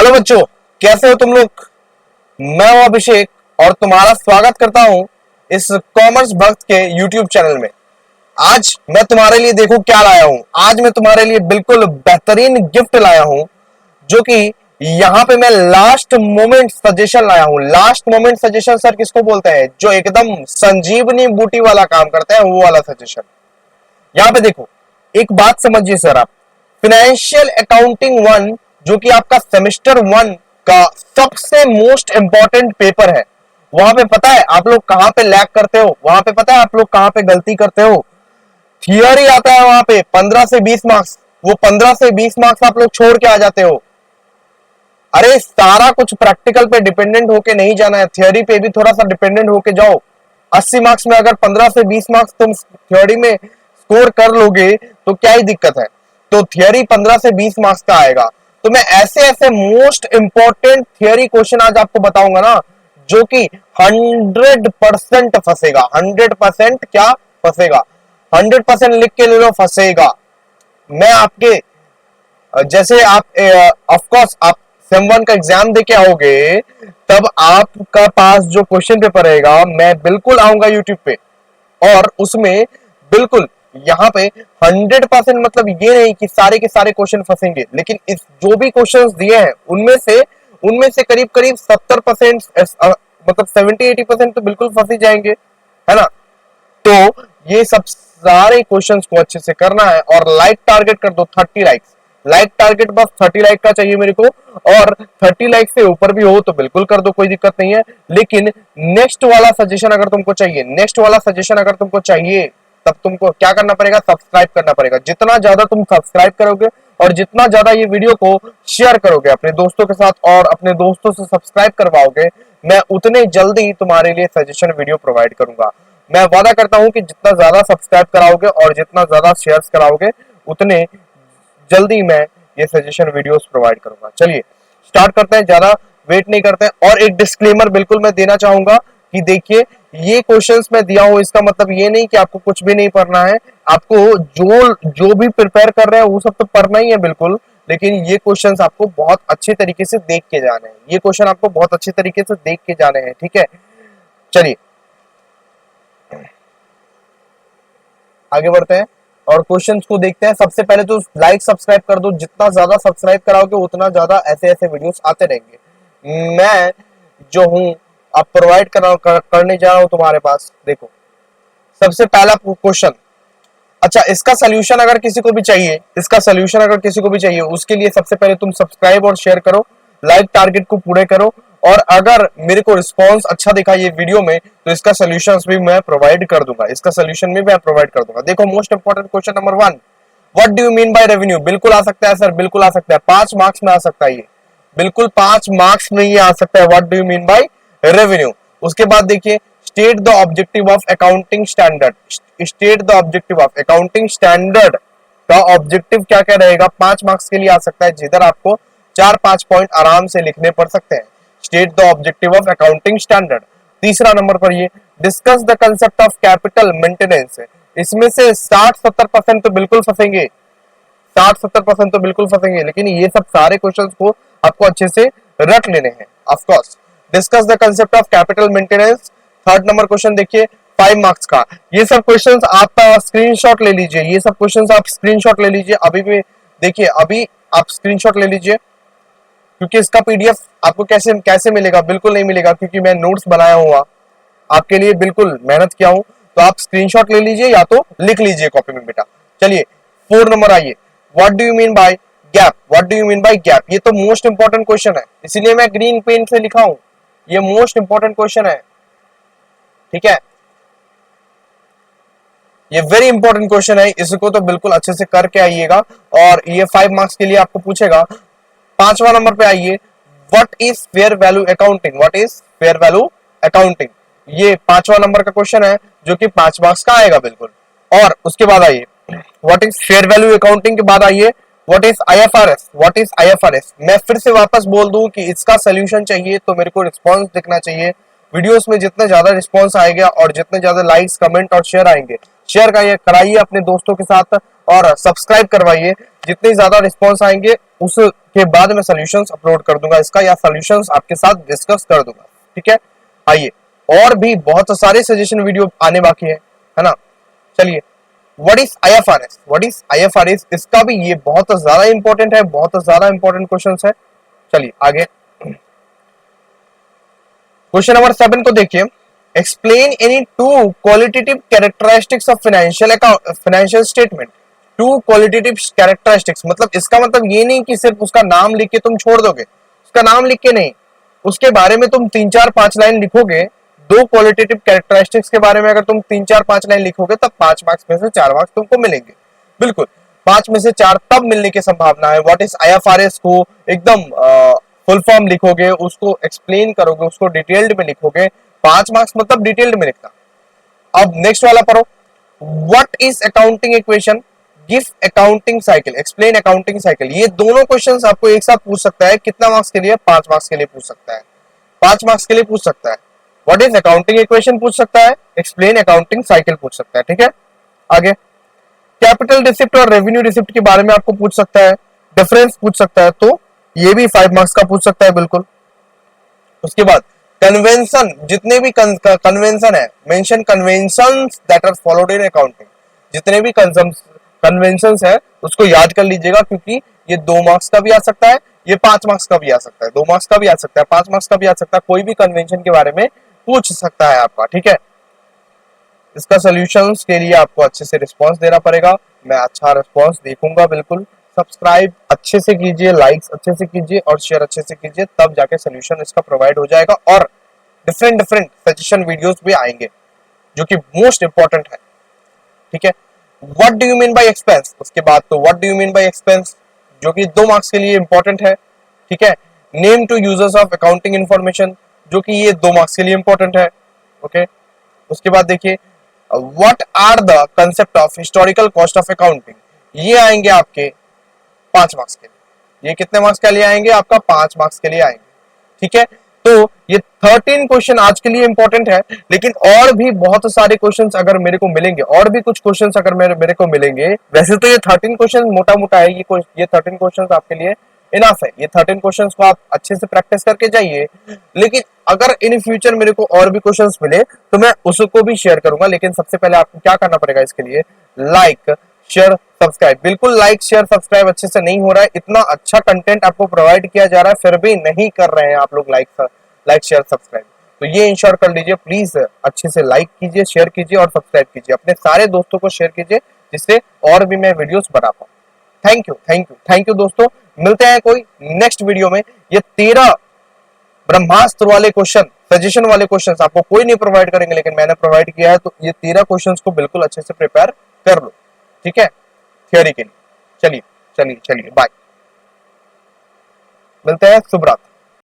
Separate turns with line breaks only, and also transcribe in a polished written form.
Hello बच्चों, कैसे हो तुम लोग। मैं हूं अभिषेक और तुम्हारा स्वागत करता हूं इस कॉमर्स भक्त के यूट्यूब चैनल में। आज मैं तुम्हारे लिए देखो क्या लाया हूं। आज मैं तुम्हारे लिए बिल्कुल बेहतरीन गिफ्ट लाया हूं, जो कि यहां पे मैं लास्ट मोमेंट सजेशन लाया हूं। लास्ट मोमेंट सजेशन सर किसको बोलते हैं? जो एकदम संजीवनी बूटी वाला काम करता है, वो वाला सजेशन। यहां पे देखो, एक बात समझिए सर, आप फाइनेंशियल अकाउंटिंग वन, जो कि आपका सेमेस्टर वन का सबसे मोस्ट इंपॉर्टेंट पेपर है, वहां पे पता है आप लोग कहां पे लैग करते हो, वहां पे पता है आप लोग कहां पे गलती करते हो। थियरी आता है वहां पे 15 से 20 मार्क्स, वो 15 से 20 मार्क्स आप लोग छोड़ के आ जाते हो। अरे सारा कुछ प्रैक्टिकल पे डिपेंडेंट होके नहीं जाना है, थियोरी पे भी थोड़ा सा डिपेंडेंट होके जाओ। 80 मार्क्स में अगर 15 से 20 मार्क्स तुम थ्योरी में स्कोर कर लोगे तो क्या ही दिक्कत है। तो थियोरी 15 से 20 मार्क्स का आएगा। तो मैं ऐसे ऐसे मोस्ट इंपॉर्टेंट थियोरी क्वेश्चन आज आपको बताऊंगा ना, जो कि 100% फंसेगा। 100% क्या फंसेगा? 100% लिख के ले लो, फंसेगा। मैं आपके जैसे आप ऑफ कोर्स आप सेम वन का एग्जाम दे के आओगे, तब आपका पास जो क्वेश्चन पेपर रहेगा, मैं बिल्कुल आऊंगा यूट्यूब पे, और उसमें बिल्कुल यहाँ पे 100% मतलब ये नहीं कि सारे के सारे क्वेश्चन फंसेंगे, लेकिन इस जो भी क्वेश्चंस दिए हैं उनमें से करीब करीब 70% मतलब 70-80% तो बिल्कुल फंस ही जाएंगे, है ना। तो ये सब सारे क्वेश्चंस को अच्छे से करना है, और लाइक टारगेट कर दो 30 लाइक्स। लाइक टारगेट बस 30 लाइक का चाहिए मेरे को, और 30 लाइक से ऊपर भी हो तो बिल्कुल कर दो, कोई दिक्कत नहीं है। लेकिन नेक्स्ट वाला सजेशन अगर तुमको चाहिए, नेक्स्ट वाला सजेशन अगर तुमको चाहिए, तब तुमको क्या करना पड़ेगा? सब्सक्राइब करना पड़ेगा। जितना ज्यादा तुम सब्सक्राइब करोगे और जितना ज्यादा ये वीडियो को शेयर करोगे अपने दोस्तों के साथ, और अपने दोस्तों से सब्सक्राइब करवाओगे, मैं उतने जल्दी तुम्हारे लिए सजेशन वीडियो प्रोवाइड करूंगा। मैं वादा करता हूं कि जितना ज्यादा सब्सक्राइब कराओगे और जितना ज्यादा शेयर्स कराओगे, उतने जल्दी मैं ये सजेशन वीडियोस प्रोवाइड करूंगा। चलिए स्टार्ट करते हैं, ज्यादा वेट नहीं करते हैं। और एक डिस्क्लेमर बिल्कुल मैं देना चाहूंगा कि देखिए, ये क्वेश्चंस मैं दिया हूं, इसका मतलब ये नहीं कि आपको कुछ भी नहीं पढ़ना है। आपको जो जो भी प्रिपेयर कर रहे हैं वो सब तो पढ़ना ही है बिल्कुल, लेकिन ये क्वेश्चंस आपको बहुत अच्छे तरीके से देख के जाने हैं। ये क्वेश्चन आपको बहुत अच्छे तरीके से देख के जाने हैं, ठीक है। चलिए आगे बढ़ते हैं और क्वेश्चंस को देखते हैं। सबसे पहले तो लाइक सब्सक्राइब कर दो, जितना ज्यादा सब्सक्राइब कराओगे उतना ज्यादा ऐसे ऐसे वीडियोस आते रहेंगे। मैं जो हूं अब प्रोवाइड करने जा रहा हूं तुम्हारे पास। देखो सबसे पहला क्वेश्चन, अच्छा इसका सोल्यूशन अगर किसी को भी चाहिए, इसका सोल्यूशन अगर किसी को भी चाहिए, उसके लिए सबसे पहले तुम सब्सक्राइब और शेयर करो, लाइक टारगेट को पूरे करो, और अगर मेरे को रिस्पांस अच्छा दिखा ये वीडियो में, तो इसका सोल्यूशंस भी मैं प्रोवाइड कर दूंगा। इसका सोल्यूशन भी मैं प्रोवाइड कर दूंगा। देखो most important question number 1, what do you mean by revenue? बिल्कुल आ सकता है सर, बिल्कुल आ सकता है। 5 मार्क्स में आ सकता है ये, बिल्कुल 5 मार्क्स में ये आ सकता है। What do you mean by revenue. उसके बाद देखिए, state the objective of accounting standard. State the objective of accounting standard का ऑब्जेक्टिव क्या क्या रहेगा? 5 मार्क्स के लिए आ सकता है, जिधर आपको 4-5 पॉइंट आराम से लिखने पड़ सकते हैं। State the objective of accounting standard. तीसरा नंबर पर ये, discuss the concept of capital maintenance. इसमें से 60-70% तो बिल्कुल फंसेंगे, 60-70% तो बिल्कुल फंसेंगे, लेकिन ये सब सारे क्वेश्चंस को आपको अच्छे से रट लेने हैं। Of course discuss the concept of capital maintenance. Third number question देखिए, 5 मार्क्स का। ये सब क्वेश्चंस आप स्क्रीनशॉट ले लीजिए, ये सब क्वेश्चंस आप स्क्रीनशॉट ले लीजिए अभी भी। देखिए अभी आप स्क्रीनशॉट ले लीजिए, क्योंकि इसका पीडीएफ आपको कैसे कैसे मिलेगा? बिल्कुल नहीं मिलेगा, क्योंकि मैं नोट्स बनाया हुआ आपके लिए, बिल्कुल मेहनत किया हूं। तो आप स्क्रीनशॉट ले लीजिए या तो लिख लीजिए कॉपी में बेटा। चलिए 4 नंबर आइए, what do you mean by gap? What do you mean by gap? ये तो मोस्ट इंपॉर्टेंट क्वेश्चन है, इसीलिए मैं ग्रीन पेन से लिखा हूं। ये मोस्ट इंपॉर्टेंट क्वेश्चन है, ठीक है। ये वेरी इंपॉर्टेंट क्वेश्चन है, इसको तो बिल्कुल अच्छे से करके आइएगा, और ये 5 मार्क्स के लिए आपको पूछेगा। 5वां नंबर पे आइए, what is fair value accounting? What is fair value accounting? ये 5वां नंबर का क्वेश्चन है, जो कि 5 मार्क्स का आएगा बिल्कुल। और उसके बाद आइए, what is fair value accounting के बाद आइए, what is IFRS? What is IFRS? मैं फिर से वापस बोल दूं कि इसका सोल्यूशन चाहिए तो मेरे को रिस्पांस दिखना चाहिए। वीडियोस में जितने ज्यादा रिस्पांस आएगा और जितने ज्यादा लाइक्स कमेंट और शेयर आएंगे, शेयर कराइए अपने दोस्तों के साथ और सब्सक्राइब करवाइए। जितने ज्यादा रिस्पॉन्स आएंगे उसके बाद मैं सोल्यूशंस अपलोड कर दूंगा इसका, या सोल्यूशंस आपके साथ डिस्कस कर दूंगा। ठीक है, आइए, और भी बहुत सारे सजेशन वीडियो आने बाकी है ना। चलिए, what is IFRS, what is IFRS, इसका भी ये बहुत ज्यादा इंपॉर्टेंट है, बहुत ज्यादा इंपॉर्टेंट क्वेश्चन है। चलिए आगे, क्वेश्चन नंबर 7 को देखिए। Explain any two qualitative characteristics of financial statement. Two qualitative characteristics मतलब इसका मतलब ये नहीं कि सिर्फ उसका नाम लिख के तुम छोड़ दोगे, उसका नाम लिख के नहीं, उसके बारे में तुम 3-4-5 लाइन लिखोगे। दो क्वालिटेटिव कैरेक्टरिस्टिक्स के बारे में अगर तुम 3-4-5 लाइन लिखोगे तब 5 मार्क्स में से 4 मार्क्स तुमको मिलेंगे। बिल्कुल, 5 में से 4 तब मिलने की संभावना है। व्हाट इज IFRS को एकदम फुल फॉर्म लिखोगे, उसको एक्सप्लेन करोगे, उसको डिटेल्ड में लिखोगे, 5 मार्क्स मतलब डिटेल्ड में लिखना। अब नेक्स्ट वाला पढ़ो। What is accounting equation, give accounting cycle, explain accounting cycle. ये दोनों क्वेश्चंस आपको एक साथ पूछ सकता है। कितना मार्क्स के लिए? 5 मार्क्स के लिए पूछ सकता है, 5 मार्क्स के लिए पूछ सकता है। व्हाट इज अकाउंटिंग इक्वेशन पूछ सकता है, एक्सप्लेन अकाउंटिंग साइकिल पूछ सकता है। ठीक है, आगे कैपिटल रिसिप्ट और रेवेन्यू रिसिप्ट के बारे में आपको पूछ सकता है, डिफरेंस पूछ सकता है, तो ये भी 5 मार्क्स का पूछ सकता है बिल्कुल। उसके बाद कन्वेंशन, जितने भी कन्वेंशन है, mention conventions that are followed in accounting. जितने भी कन्वेंशंस है उसको याद कर लीजिएगा, क्योंकि ये 2 मार्क्स का भी आ सकता है, ये 5 मार्क्स का भी आ सकता है, 2 मार्क्स का भी आ सकता है, 5 मार्क्स का भी आ सकता है। कोई भी कन्वेंशन के बारे में पूछ सकता है आपका। ठीक है, इसका सॉल्यूशंस के लिए आपको अच्छे से रिस्पांस देना पड़ेगा। मैं अच्छा रिस्पांस देखूंगा बिल्कुल। सब्सक्राइब अच्छे से कीजिए, लाइक्स अच्छे से कीजिए और शेयर अच्छे से कीजिए, तब जाके सोल्यूशन इसका प्रोवाइड हो जाएगा। और डिफरेंट डिफरेंट सजेशन वीडियोस भी आएंगे जो कि मोस्ट इंपॉर्टेंट है। ठीक है, what do you mean by expense, उसके बाद तो what do you mean by expense जो कि 2 मार्क्स के लिए इंपॉर्टेंट है। ठीक है, name two users of accounting information जो कि ये 2 मार्क्स के लिए इंपॉर्टेंट है। ओके, उसके बाद देखिए what are the concept of historical cost of accounting, ये आएंगे आपके 5 मार्क्स के लिए। ये कितने मार्क्स के लिए आएंगे? आपका 5 मार्क्स के लिए आएंगे। ठीक है, तो ये 13 क्वेश्चन आज के लिए इंपॉर्टेंट है, लेकिन और भी बहुत सारे क्वेश्चंस अगर मेरे को मिलेंगे, और भी कुछ क्वेश्चंस अगर मेरे को मिलेंगे, वैसे तो ये 13 क्वेश्चन मोटा मोटा है, ये 13 क्वेश्चंस आपके लिए इनफ है। ये 13 क्वेश्चंस को आप अच्छे से प्रैक्टिस करके जाइए, लेकिन अगर इन फ्यूचर मेरे को और भी क्वेश्चंस मिले तो मैं उसको भी शेयर करूंगा। लेकिन सबसे पहले आपको क्या करना पड़ेगा इसके लिए? Like share subscribe. बिल्कुल लाइक शेयर सब्सक्राइब अच्छे से नहीं हो रहा है, इतना अच्छा कंटेंट आपको प्रोवाइड किया जा रहा है, फिर भी नहीं कर रहे हैं आप लोग लाइक शेयर सब्सक्राइब। तो ये इंश्योर कर लीजिए प्लीज, अच्छे से लाइक कीजिए, शेयर कीजिए और सब्सक्राइब कीजिए, अपने सारे दोस्तों को शेयर कीजिए, जिससे और भी मैं वीडियोस बना पाऊं। Thank you, thank you, thank you दोस्तों। मिलते हैं कोई नेक्स्ट वीडियो में। ये 13 ब्रह्मास्त्र वाले क्वेश्चन, सजेशन वाले क्वेश्चंस आपको कोई नहीं प्रोवाइड करेंगे, लेकिन मैंने प्रोवाइड किया है, तो ये 13 क्वेश्चंस को बिल्कुल अच्छे से प्रिपेयर कर लो। ठीक है, थियोरी के लिए। चलिए चलिए चलिए, बाय, मिलते हैं, शुभ रात्रि।